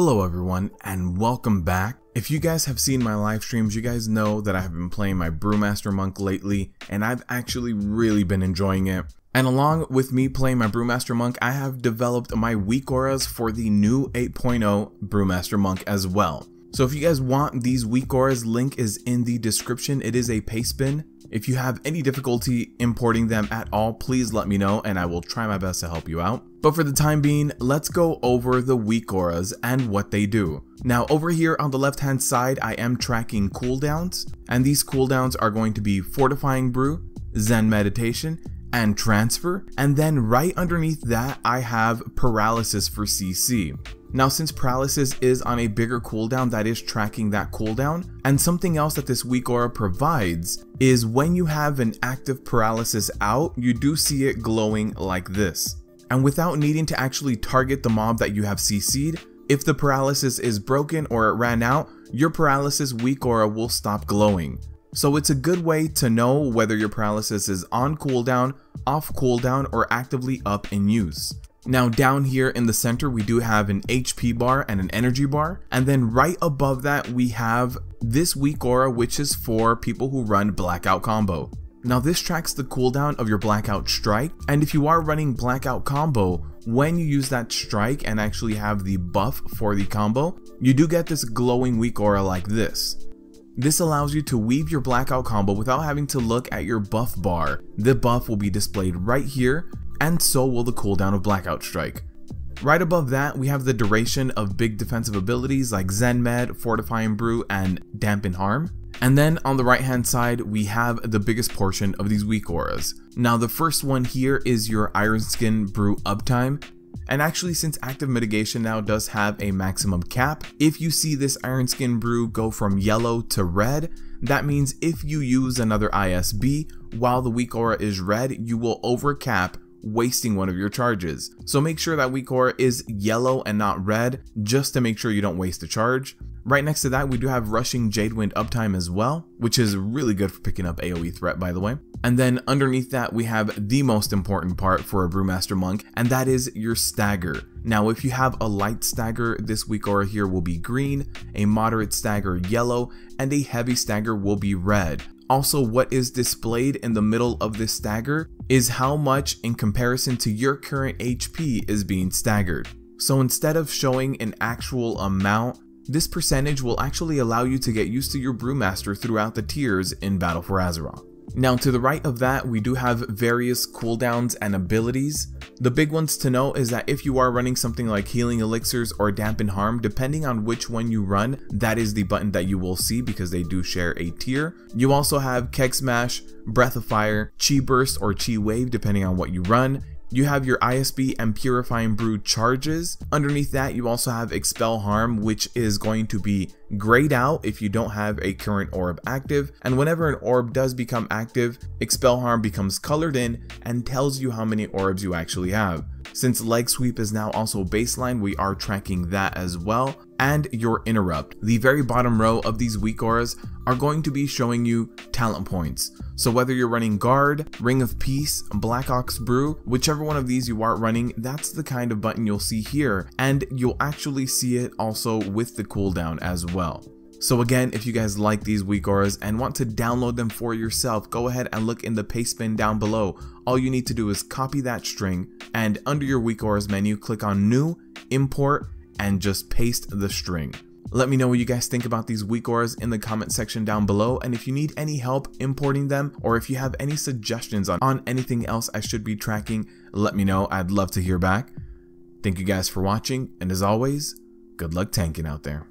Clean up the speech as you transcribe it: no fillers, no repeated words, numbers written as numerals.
Hello everyone and welcome back. If you guys have seen my live streams, you guys know that I have been playing my Brewmaster Monk lately and I've actually really been enjoying it. And along with me playing my Brewmaster Monk, I have developed my Weakauras for the new 8.0 Brewmaster Monk as well. So if you guys want these Weakauras, link is in the description. It is a Pastebin. If you have any difficulty importing them at all, please let me know and I will try my best to help you out. But for the time being, let's go over the Weakauras and what they do. Now over here on the left hand side, I am tracking cooldowns, and these cooldowns are going to be Fortifying Brew, Zen Meditation, and Transfer, and then right underneath that I have Paralysis for CC. Now since Paralysis is on a bigger cooldown, that is tracking that cooldown, and something else that this Weakaura provides is when you have an active Paralysis out, you do see it glowing like this. And without needing to actually target the mob that you have CC'd, if the Paralysis is broken or it ran out, your Paralysis Weakaura will stop glowing. So it's a good way to know whether your Paralysis is on cooldown, off cooldown, or actively up in use. Now down here in the center we do have an HP bar and an energy bar, and then right above that we have this Weakaura, which is for people who run blackout combo. Now this tracks the cooldown of your blackout strike, and if you are running blackout combo, when you use that strike and actually have the buff for the combo, you do get this glowing Weakaura like this. This allows you to weave your blackout combo without having to look at your buff bar. The buff will be displayed right here, and so will the cooldown of blackout strike. Right above that we have the duration of big defensive abilities like Zen Med, Fortifying Brew, and Dampen Harm. And then on the right hand side we have the biggest portion of these Weakauras. Now the first one here is your Iron Skin Brew uptime. And actually, since active mitigation now does have a maximum cap, if you see this Iron Skin Brew go from yellow to red, that means if you use another ISB while the Weakaura is red, you will overcap, wasting one of your charges. So make sure that Weakaura is yellow and not red, just to make sure you don't waste a charge. Right next to that we do have Rushing Jadewind uptime as well, which is really good for picking up AoE threat, by the way. And then underneath that we have the most important part for a Brewmaster Monk, and that is your stagger. Now if you have a light stagger, this Weakaura here will be green, a moderate stagger yellow, and a heavy stagger will be red. Also, what is displayed in the middle of this stagger is how much in comparison to your current HP is being staggered. So instead of showing an actual amount, this percentage will actually allow you to get used to your Brewmaster throughout the tiers in Battle for Azeroth. Now to the right of that we do have various cooldowns and abilities. The big ones to know is that if you are running something like Healing Elixirs or Dampen Harm, depending on which one you run, that is the button that you will see because they do share a tier. You also have Keg Smash, Breath of Fire, Chi Burst or Chi Wave depending on what you run. You have your ISB and Purifying Brew charges. Underneath that you also have Expel Harm, which is going to be grayed out if you don't have a current orb active, and whenever an orb does become active, Expel Harm becomes colored in and tells you how many orbs you actually have. Since Leg Sweep is now also baseline, we are tracking that as well. And your Interrupt. The very bottom row of these Weakauras are going to be showing you talent points. So whether you're running Guard, Ring of Peace, Black Ox Brew, whichever one of these you are running, that's the kind of button you'll see here, and you'll actually see it also with the cooldown as well. So again, if you guys like these Weakauras and want to download them for yourself, go ahead and look in the Pastebin down below. All you need to do is copy that string, and under your Weakauras menu, click on New, Import, and just paste the string. Let me know what you guys think about these Weakauras in the comment section down below, and if you need any help importing them or if you have any suggestions on anything else I should be tracking, let me know. I'd love to hear back. Thank you guys for watching, and as always, good luck tanking out there.